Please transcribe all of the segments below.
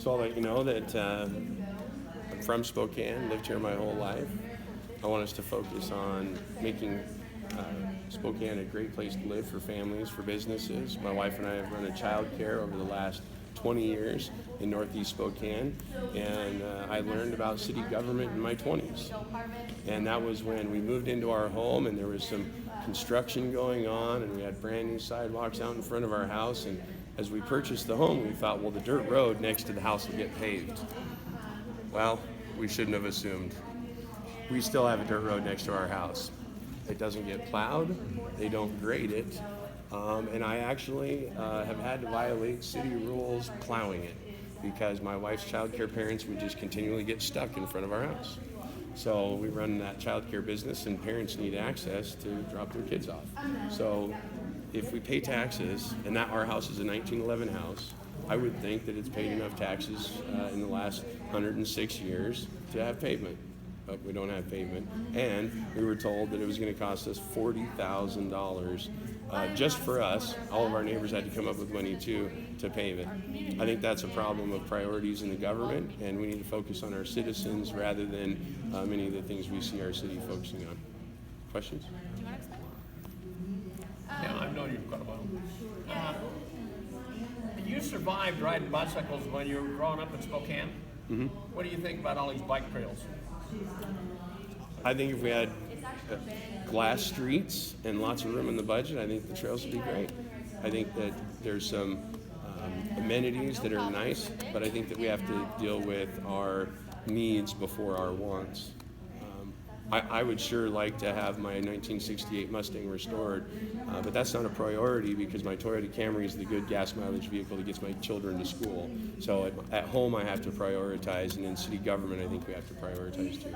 So I'll let you know that I'm from Spokane, lived here my whole life. I want us to focus on making Spokane a great place to live for families, for businesses. My wife and I have run a child care over the last 20 years in Northeast Spokane, and I learned about city government in my 20s. And that was when we moved into our home and there was some construction going on and we had brand new sidewalks out in front of our house. And as we purchased the home, we thought, well, the dirt road next to the house will get paved. Well, we shouldn't have assumed. We still have a dirt road next to our house. It doesn't get plowed, they don't grade it, and I actually have had to violate city rules plowing it because my wife's child care parents would just continually get stuck in front of our house. So we run that child care business and parents need access to drop their kids off. So if we pay taxes, and that our house is a 1911 house, I would think that it's paid enough taxes in the last 106 years to have pavement. But we don't have pavement, and we were told that it was going to cost us $40,000 just for us. All of our neighbors had to come up with money too to pave it. I think that's a problem of priorities in the government, and we need to focus on our citizens rather than many of the things we see our city focusing on. Questions? Do you want to explain? Yeah, I've known you for quite a while. You survived riding bicycles when you were growing up in Spokane. Mm-hmm. What do you think about all these bike trails? I think if we had glass streets and lots of room in the budget, I think the trails would be great. I think that there's some amenities that are nice, but I think that we have to deal with our needs before our wants. I would sure like to have my 1968 Mustang restored, but that's not a priority because my Toyota Camry is the good gas mileage vehicle that gets my children to school. So at home I have to prioritize, and in city government I think we have to prioritize too.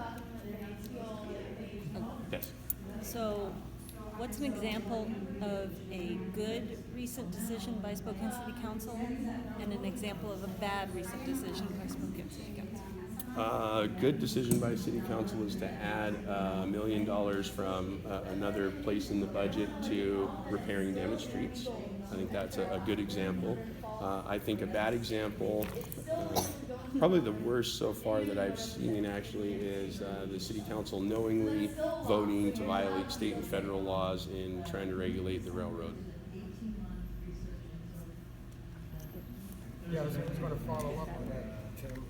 Yes. So, what's an example of a good recent decision by Spokane City Council and an example of a bad recent decision by Spokane City Council? A good decision by City Council is to add $1 million from another place in the budget to repairing damaged streets. I think that's a good example. I think a bad example, probably the worst so far that I've seen actually, is the City Council knowingly voting to violate state and federal laws in trying to regulate the railroad. Yeah, I was going to follow up on that, Tim.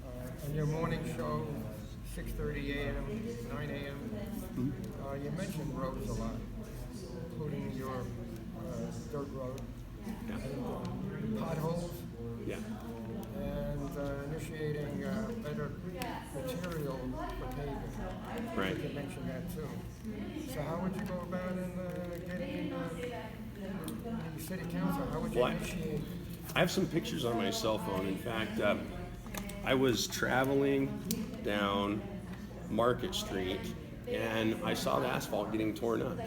On your morning show, 6:30 a.m., 9 a.m., you mentioned roads a lot, including your dirt road, Yeah. and potholes, Yeah. and initiating better material for paving. Right. You mentioned that too. So how would you go about in getting the city council? How would you Well, initiate? I have some pictures on my cell phone. In fact, I was traveling down Market Street and I saw the asphalt getting torn up.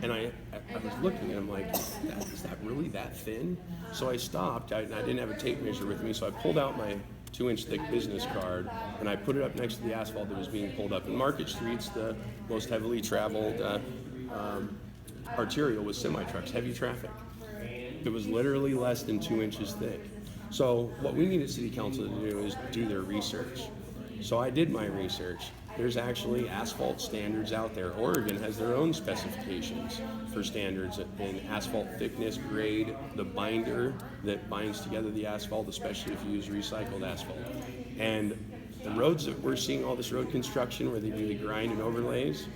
And I was looking and I'm like, is that really that thin? So I stopped. I didn't have a tape measure with me, so I pulled out my 2-inch thick business card and I put it up next to the asphalt that was being pulled up. And Market Street's the most heavily traveled arterial with semi-trucks, heavy traffic. It was literally less than 2 inches thick. So what we need at City Council to do is do their research. So I did my research. There's actually asphalt standards out there. Oregon has their own specifications for standards in asphalt thickness, grade, the binder that binds together the asphalt, especially if you use recycled asphalt. And the roads that we're seeing, all this road construction where they do the grind and overlays,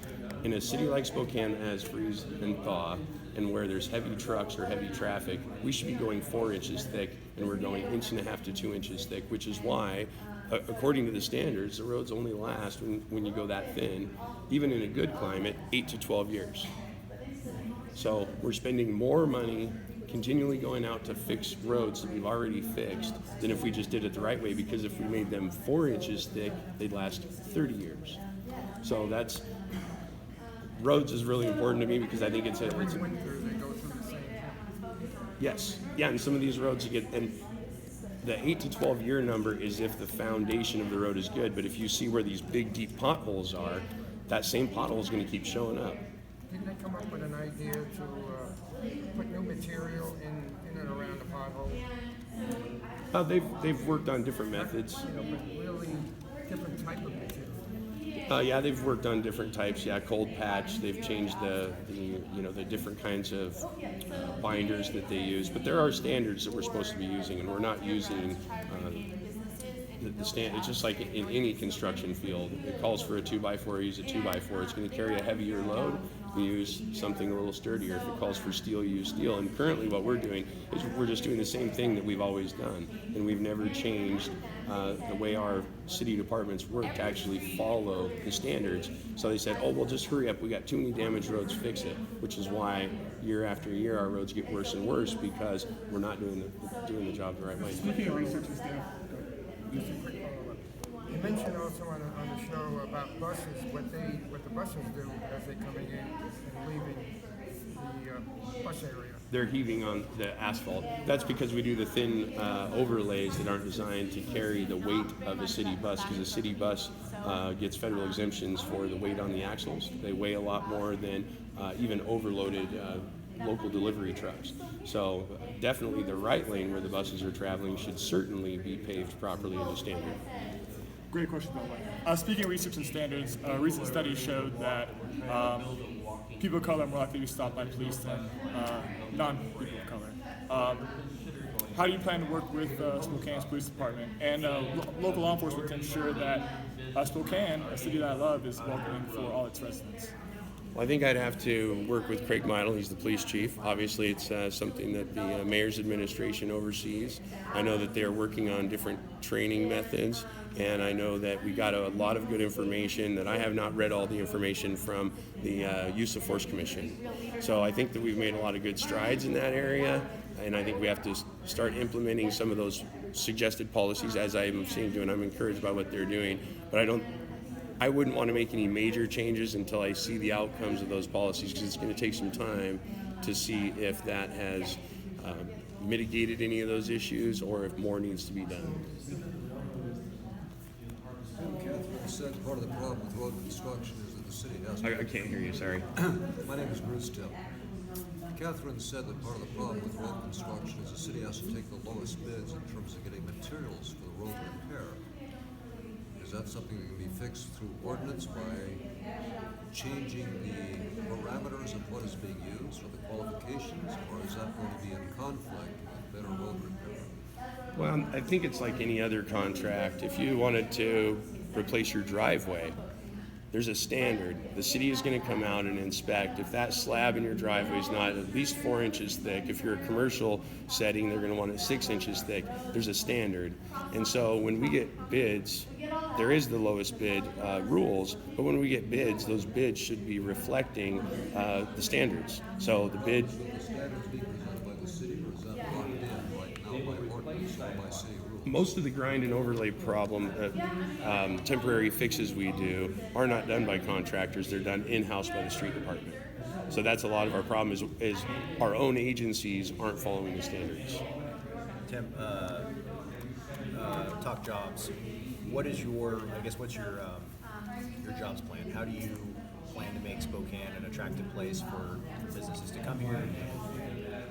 in a city like Spokane that has freeze and thaw, and where there's heavy trucks or heavy traffic, we should be going 4 inches thick, and we're going 1.5 inches to 2 inches thick, which is why, according to the standards, the roads only last, when you go that thin, even in a good climate, 8 to 12 years. So we're spending more money continually going out to fix roads that we've already fixed than if we just did it the right way, because if we made them 4 inches thick, they'd last 30 years. So roads is really important to me because I think it's Every winter they go through the same. yes, yeah, and some of these roads you get, and the 8 to 12 year number is if the foundation of the road is good, but if you see where these big deep potholes are, that same pothole is going to keep showing up. Didn't they come up with an idea to put new material in and around the pothole? They've worked on different methods. But really different type of material. Yeah, they've worked on different types. Yeah, cold patch. They've changed the different kinds of binders that they use. But there are standards that we're supposed to be using, and we're not using the stand. It's just like in any construction field. It calls for a 2x4. Use a 2x4. It's going to carry a heavier load. You use something a little sturdier. If it calls for steel, you use steel. And currently, what we're doing is we're just doing the same thing that we've always done, and we've never changed the way our city departments work to actually follow the standards. So they said, "Oh, well, just hurry up. We got too many damaged roads. Fix it." Which is why year after year our roads get worse and worse because we're not doing the job the right way. Speaking of research and staff, Just a quick follow-up. You mentioned also on the show about buses, what the buses do as they're coming in and leaving the bus area. They're heaving on the asphalt. That's because we do the thin overlays that aren't designed to carry the weight of a city bus, because a city bus gets federal exemptions for the weight on the axles. They weigh a lot more than even overloaded local delivery trucks. So definitely the right lane where the buses are traveling should certainly be paved properly and to standard. great question, by the way. Speaking of research and standards, a recent study showed that people of color are more likely to be stopped by police than non-people of color. How do you plan to work with Spokane's police department and local law enforcement to ensure that Spokane, a city that I love, is welcoming for all its residents? Well, I think I'd have to work with Craig Meidel. He's the police chief. Obviously, it's something that the mayor's administration oversees. I know that they're working on different training methods, and I know that we got a lot of good information that I have not read all the information from the Use of Force Commission. So I think that we've made a lot of good strides in that area, and I think we have to start implementing some of those suggested policies as I'm seeing doing. I'm encouraged by what they're doing, but I wouldn't want to make any major changes until I see the outcomes of those policies, because it's going to take some time to see if that has mitigated any of those issues or if more needs to be done. Catherine said part of the problem with road construction is that the city has I can't hear you, sorry. My name is Bruce Tim. Catherine said that part of the problem with road construction is the city has to take the lowest bids in terms of getting materials for the road repair. Is that something that can be fixed through ordinance by changing the parameters of what is being used or the qualifications, or is that going to be in conflict with better road repair? Well, I think it's like any other contract. If you wanted to replace your driveway, there's a standard. The city is going to come out and inspect. If that slab in your driveway is not at least 4 inches thick, if you're a commercial setting, they're going to want it 6 inches thick. There's a standard. And so when we get bids, there is the lowest bid rules, but when we get bids, those bids should be reflecting the standards. So the bid. Should the standards be presented by the city, or is that locked in right now by ordinance or by city rules? Most of the grind and overlay problem, temporary fixes we do are not done by contractors. They're done in-house by the street department. So that's a lot of our problem is our own agencies aren't following the standards. Tim, talk jobs. What is what's your jobs plan? How do you plan to make Spokane an attractive place for businesses to come here and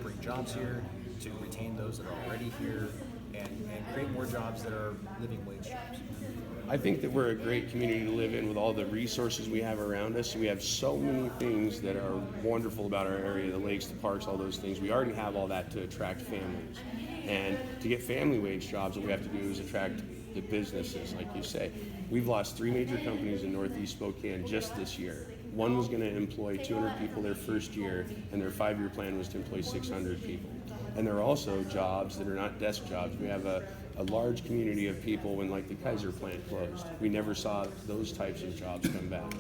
bring jobs here, to retain those that are already here, and create more jobs that are living wage jobs? I think that we're a great community to live in with all the resources we have around us. We have so many things that are wonderful about our area, the lakes, the parks, all those things. We already have all that to attract families. And to get family wage jobs, what we have to do is attract the businesses, like you say. We've lost 3 major companies in Northeast Spokane just this year. One was going to employ 200 people their first year, and their 5-year plan was to employ 600 people. And there are also jobs that are not desk jobs. We have a large community of people when, like, the Kaiser plant closed. We never saw those types of jobs come back.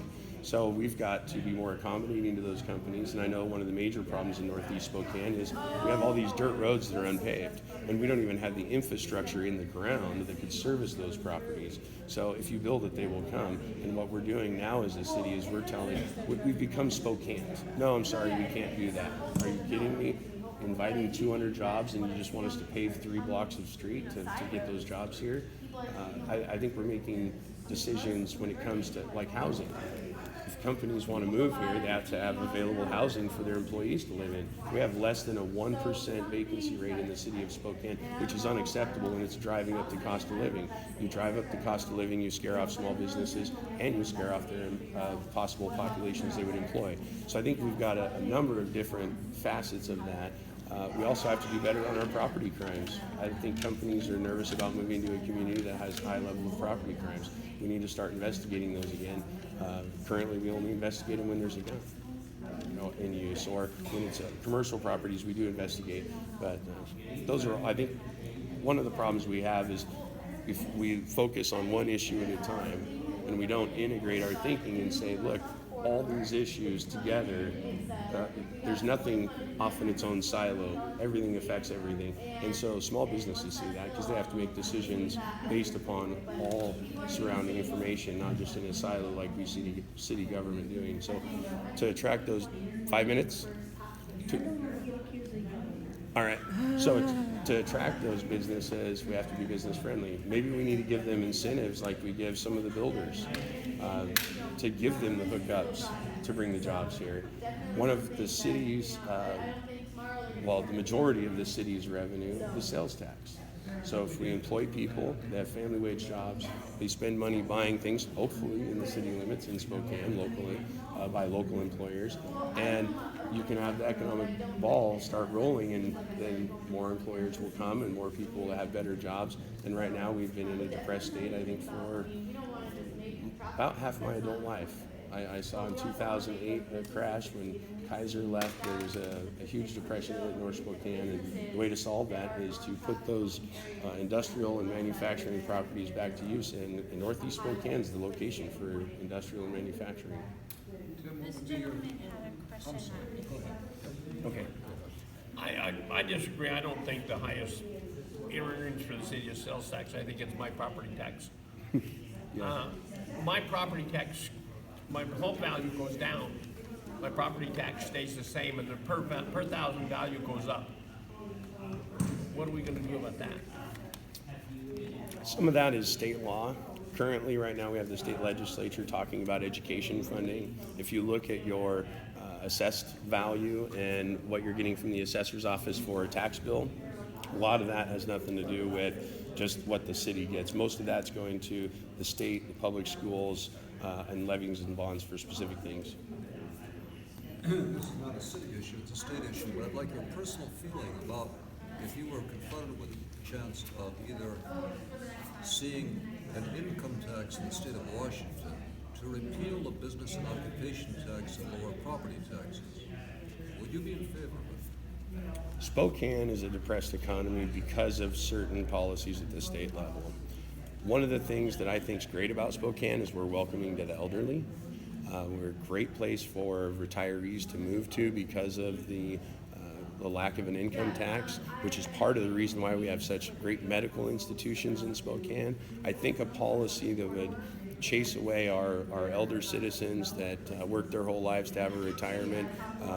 So we've got to be more accommodating to those companies. And I know one of the major problems in Northeast Spokane is we have all these dirt roads that are unpaved, and we don't even have the infrastructure in the ground that could service those properties. So if you build it, they will come. And what we're doing now as a city is we're telling, we've become Spokane. No, I'm sorry, we can't do that. Are you kidding me? Inviting 200 jobs and you just want us to pave 3 blocks of street to get those jobs here? I think we're making decisions when it comes to, like, housing. if companies want to move here, they have to have available housing for their employees to live in. We have less than a 1% vacancy rate in the city of Spokane, which is unacceptable, and it's driving up the cost of living. You drive up the cost of living, you scare off small businesses, and you scare off their possible populations they would employ. So I think we've got a number of different facets of that. We also have to do better on our property crimes. I think companies are nervous about moving to a community that has high level of property crimes. We need to start investigating those again. Currently, we only investigate them when there's a gun, in use, or when it's commercial properties. We do investigate, but those are, I think, one of the problems we have is if we focus on one issue at a time, and we don't integrate our thinking and say, look, all these issues together, there's nothing off in its own silo. Everything affects everything. And so small businesses see that because they have to make decisions based upon all surrounding information, not just in a silo like we see city government doing. So to attract those 5 minutes, all right. So to attract those businesses, we have to be business friendly. Maybe we need to give them incentives like we give some of the builders, to give them the hookups to bring the jobs here. One of the city's, the majority of the city's revenue is sales tax. So if we employ people, they have family wage jobs, they spend money buying things, hopefully in the city limits in Spokane locally, by local employers, and you can have the economic ball start rolling, and then more employers will come and more people will have better jobs. And right now we've been in a depressed state, I think, for about half my adult life. I saw in 2008 a crash when Kaiser left. There was a huge depression in North Spokane, and the way to solve that is to put those industrial and manufacturing properties back to use. And Northeast Spokane is the location for industrial and manufacturing. This gentleman had a question. Okay. I disagree. I don't think the highest earnings for the city is sales tax. I think it's my property tax. My property tax, my home value goes down. My property tax stays the same, and the per thousand value goes up. What are we going to do about that? Some of that is state law. Currently, right now, we have the state legislature talking about education funding. If you look at your assessed value and what you're getting from the assessor's office for a tax bill, a lot of that has nothing to do with just what the city gets. Most of that's going to the state, the public schools, and levies and bonds for specific things. This is not a city issue, it's a state issue, but I'd like your personal feeling about if you were confronted with the chance of either seeing an income tax in the state of Washington to repeal the business and occupation tax and lower property taxes. Would you be in favor of it? Spokane is a depressed economy because of certain policies at the state level. One of the things that I think is great about Spokane is we're welcoming to the elderly. We're a great place for retirees to move to because of the lack of an income tax, which is part of the reason why we have such great medical institutions in Spokane. I think a policy that would chase away our elder citizens that work their whole lives to have a retirement,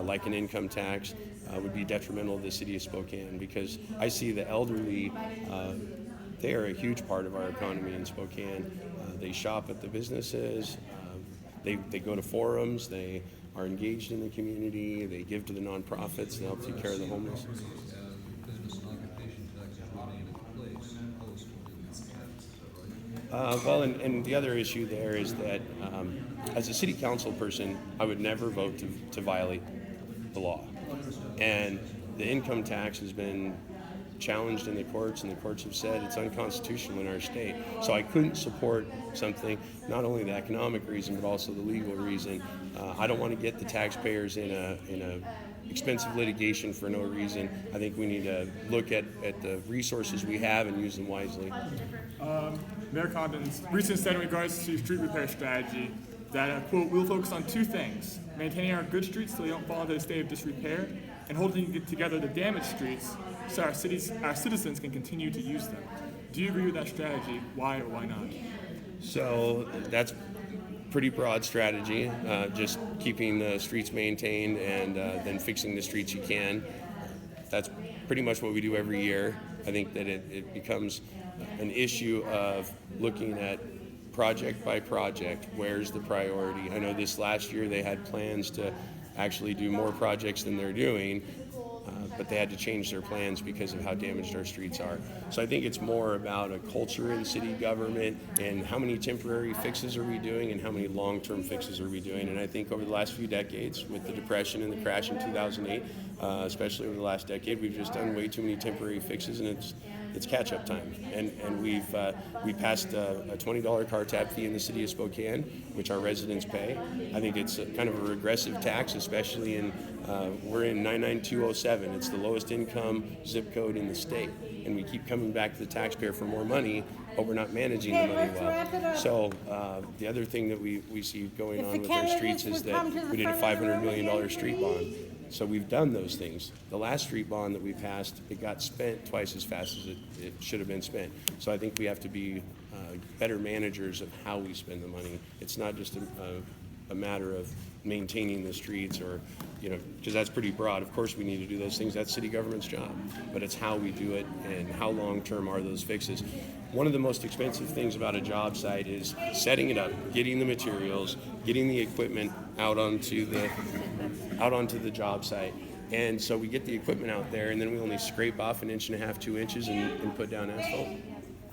like an income tax, would be detrimental to the city of Spokane, because I see the elderly, they are a huge part of our economy in Spokane. They shop at the businesses, they go to forums, they are engaged in the community, they give to the nonprofits, they help take care of the homeless. Business and occupation taxes remain in place post And the other issue there is that as a city council person, I would never vote to violate the law. And the income tax has been challenged in the courts, and the courts have said it's unconstitutional in our state. So I couldn't support something, not only the economic reason, but also the legal reason. I don't want to get the taxpayers in a expensive litigation for no reason. I think we need to look at the resources we have and use them wisely. Mayor Condon's recent statement in regards to street repair strategy that, quote, we'll focus on two things: maintaining our good streets so they don't fall into a state of disrepair, and holding together the damaged streets so our citizens can continue to use them. Do you agree with that strategy? Why or why not? So that's pretty broad strategy, just keeping the streets maintained and then fixing the streets you can. That's pretty much what we do every year. I think that it becomes an issue of looking at project by project, where's the priority? I know this last year they had plans to actually do more projects than they're doing, but they had to change their plans because of how damaged our streets are. So I think it's more about a culture in city government and how many temporary fixes are we doing and how many long-term fixes are we doing. And I think over the last few decades, with the Depression and the crash in 2008, especially over the last decade, we've just done way too many temporary fixes, and it's catch-up time. And we passed a $20 car tap fee in the city of Spokane, which our residents pay. I think it's kind of a regressive tax, especially in we're in 99207. It's the lowest income zip code in the state, and we keep coming back to the taxpayer for more money, but we're not managing the money well. So the other thing that we see going on with our streets is that we did a $500 million street bond. So we've done those things. The last street bond that we passed, it got spent twice as fast as it should have been spent. So I think we have to be better managers of how we spend the money. It's not just a matter of maintaining the streets, or, because that's pretty broad. Of course we need to do those things. That's city government's job. But it's how we do it and how long-term are those fixes. One of the most expensive things about a job site is setting it up, getting the materials, getting the equipment out onto the job site. And so we get the equipment out there, and then we only scrape off 1.5 inches, 2 inches and put down asphalt.